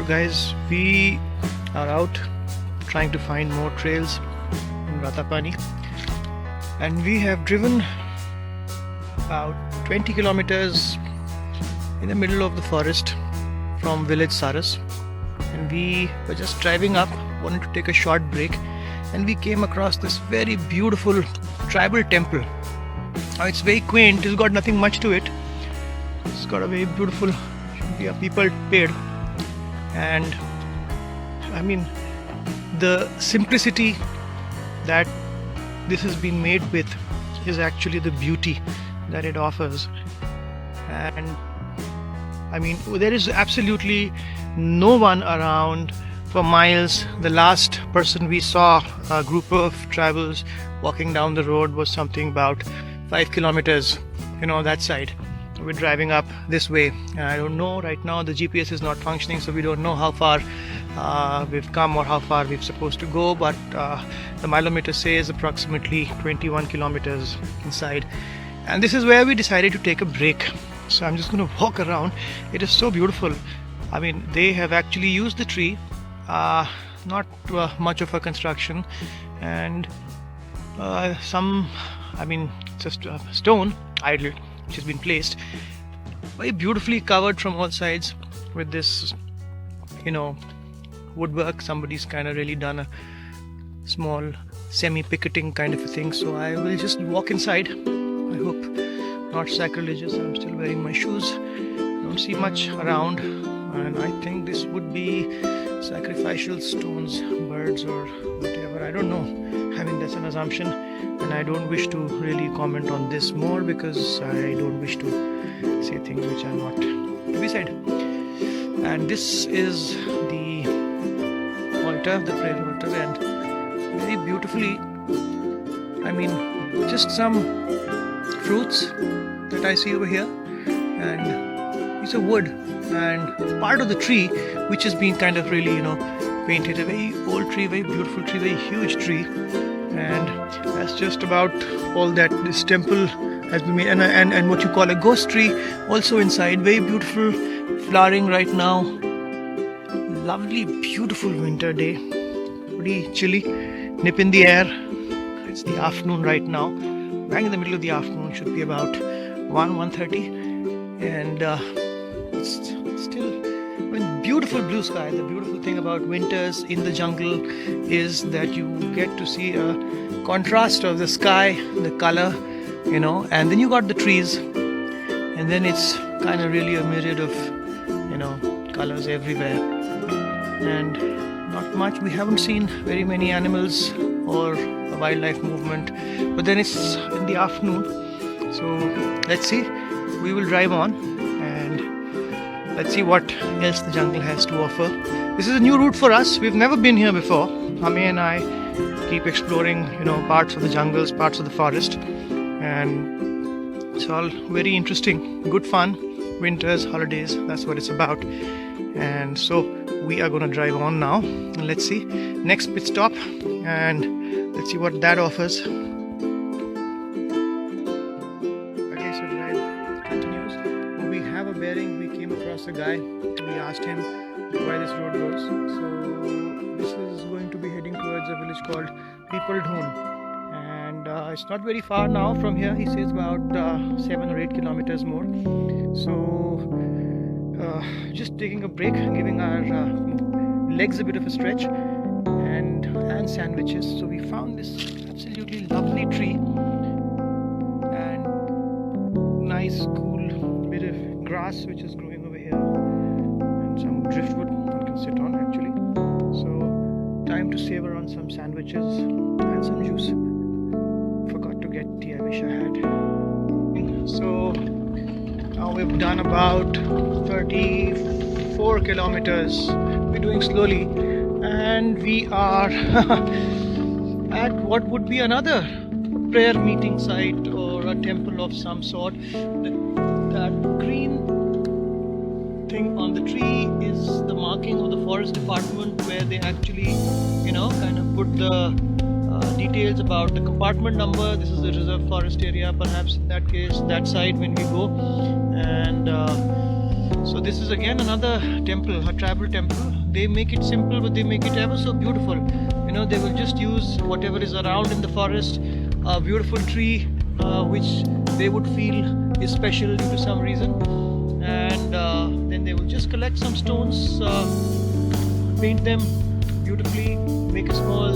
guys, we are out trying to find more trails in Ratapani, and we have driven about 20 kilometers in the middle of the forest from village Saras, and we were just driving up, wanted to take a short break, and we came across this very beautiful tribal temple. Now it's very quaint, it's got nothing much to it. It's got a very beautiful people paid, and I mean the simplicity that this has been made with is actually the beauty that it offers. And I mean there is absolutely no one around for miles. The last person we saw, a group of tribals walking down the road, was something about 5 kilometers, that side. We're driving up this way. I don't know, right now the GPS is not functioning, so we don't know how far we've come or how far we're supposed to go, but the mileometer says approximately 21 kilometers inside. And this is where we decided to take a break. So I'm just going to walk around. It is so beautiful. I mean, they have actually used the tree, not much of a construction, and just a stone idol which has been placed, very beautifully covered from all sides with this woodwork. Somebody's kind of really done a small semi-picketing kind of a thing. So I will just walk inside. I hope not sacrilegious. I'm still wearing my shoes, don't see much around, and I think this would be sacrificial stones, birds or whatever, I don't know. I mean, that's an assumption, and I don't wish to really comment on this more because I don't wish to say things which are not to be said. And this is the altar, the prayer altar, and very beautifully, I mean, just some fruits that I see over here, and piece of wood and part of the tree which has been kind of really painted. A very old tree, very beautiful tree, very huge tree, and that's just about all that this temple has been made. And what you call a ghost tree also inside, very beautiful, flowering right now. Lovely, beautiful winter day, pretty chilly, nip in the air. It's the afternoon right now, bang in the middle of the afternoon, should be about 1:30, and it's still beautiful blue sky. The beautiful thing about winters in the jungle is that you get to see a contrast of the sky, the color, and then you got the trees, and then it's kind of really a myriad of colors everywhere, and not much. We haven't seen very many animals or a wildlife movement, but then it's in the afternoon, so let's see. We will drive on and let's see what else the jungle has to offer. This is a new route for us. We've never been here before. Ami and I keep exploring parts of the jungles, parts of the forest, and it's all very interesting, good fun. Winters, holidays, that's what it's about. And so we are going to drive on now, and let's see next pit stop, and let's see what that offers. Okay, so drive continues. When we have a bearing, we came across a guy. We asked him where this road goes. So this is going to be heading towards a village called Pippaldhon, and it's not very far now from here. He says about 7 or 8 kilometers more. So just taking a break, giving our legs a bit of a stretch, and sandwiches. So we found this absolutely lovely tree, and nice cool bit of grass which is growing over here, and some driftwood one can sit on actually. So time to savor on some sandwiches and some juice. Forgot to get tea, I wish I had. So now we've done about 34 kilometers. We're doing slowly, and we are at what would be another prayer meeting site or a temple of some sort. That green thing on the tree is the marking of the forest department, where they actually kind of put the details about the compartment number. This is the reserve forest area, perhaps in that case, that side when we go, and So this is again another temple, a tribal temple. They make it simple, but they make it ever so beautiful. You know, they will just use whatever is around in the forest, a beautiful tree which they would feel is special due to some reason, and then they will just collect some stones, paint them beautifully, make a small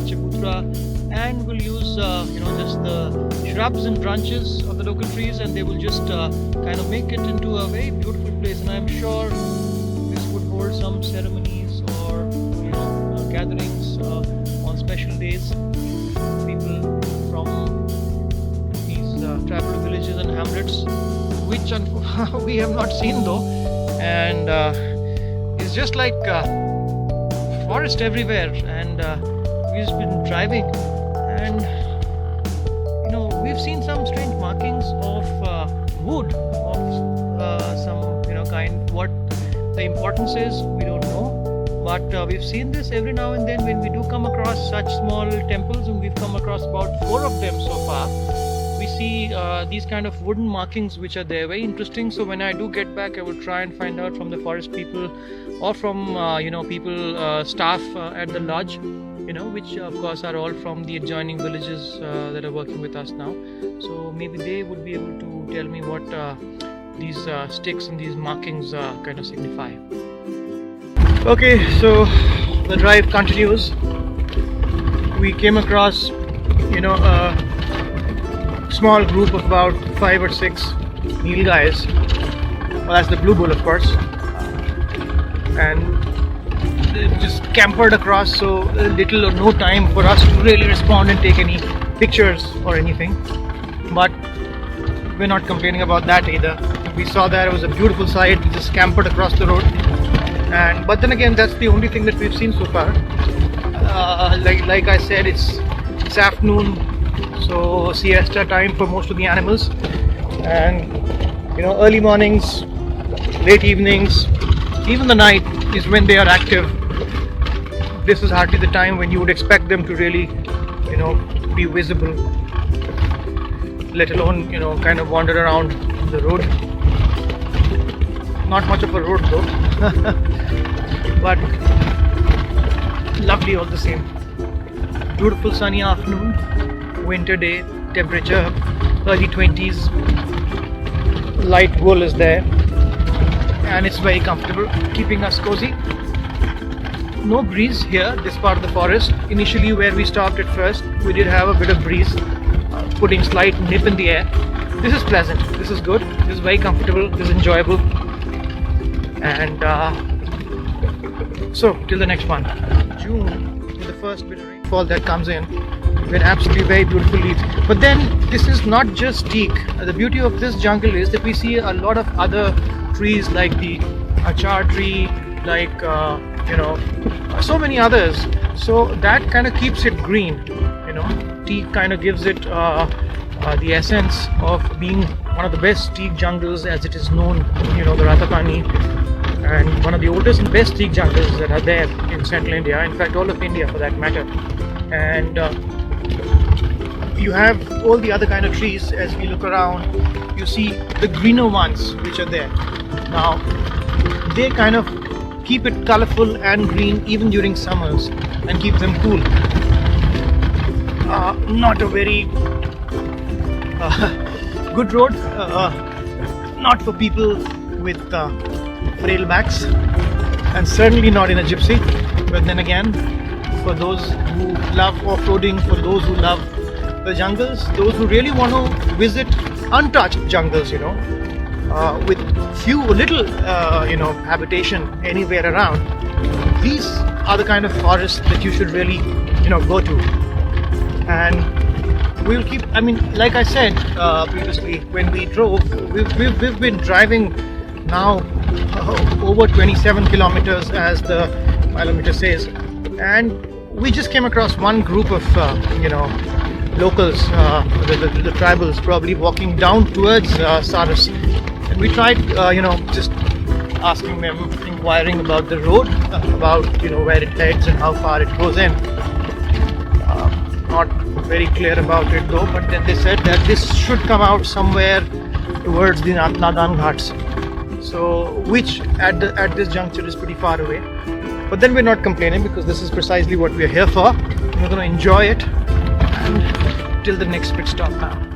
chabutra, and will use just the shrubs and branches of the local trees, and they will just kind of make it into a very beautiful place. And I'm sure this would hold some ceremonies or gatherings on special days. People from these tribal villages and hamlets, which we have not seen though, and it's just like forest everywhere. And we've been driving, and we've seen some strange markings of wood of some kind. What the importance is, we don't know, but we've seen this every now and then when we do come across such small temples, and we've come across about 4 of them so far. We see these kind of wooden markings which are there, very interesting. So when I do get back, I will try and find out from the forest people or from people, staff at the lodge, which of course are all from the adjoining villages that are working with us now. So maybe they would be able to tell me what these sticks and these markings kind of signify. Okay, so the drive continues. We came across a small group of about 5 or 6 Nil guys. Well, that's the blue bull, of course, and they just campered across, so little or no time for us to really respond and take any pictures or anything. But we're not complaining about that either. We saw that it was a beautiful sight. We just campered across the road, but then again, that's the only thing that we've seen so far. Like I said, it's afternoon, so siesta time for most of the animals, and early mornings, late evenings, even the night is when they are active. This is hardly the time when you would expect them to really be visible, let alone kind of wander around the road. Not much of a road though, but lovely all the same. Beautiful sunny afternoon, winter day, temperature early 20s, light wool is there, and it's very comfortable, keeping us cozy. No breeze here, this part of the forest. Initially where we stopped at first, we did have a bit of breeze, putting slight nip in the air. This is pleasant, this is good, this is very comfortable, this is enjoyable. And so till the next one. June, with the first bit of rainfall that comes in, with absolutely very beautiful leaves. But then this is not just teak. The beauty of this jungle is that we see a lot of other trees like the achar tree, like so many others. So that kind of keeps it green. Teak kind of gives it the essence of being one of the best teak jungles as it is known. The Ratapani, and one of the oldest and best teak jungles that are there in central India, in fact all of India for that matter. And you have all the other kind of trees. As we look around, you see the greener ones which are there. Now they kind of keep it colorful and green even during summers and keep them cool. Not a very good road, not for people with frail backs, and certainly not in a gypsy. But then again, for those who love off-roading, for those who love the jungles, those who really want to visit untouched jungles, with little habitation anywhere around, these are the kind of forests that you should really go to. And we'll keep, like I said previously when we drove, we've been driving now over 27 kilometers as the mileometer says, and we just came across one group of locals, the tribals, probably walking down towards Saras, and we tried just asking them, inquiring about the road, about where it heads and how far it goes in. Not very clear about it though, but then they said that this should come out somewhere towards the Nadan Ghats. So which at this juncture is pretty far away. But then we're not complaining because this is precisely what we're here for. We're going to enjoy it and till the next pit stop now.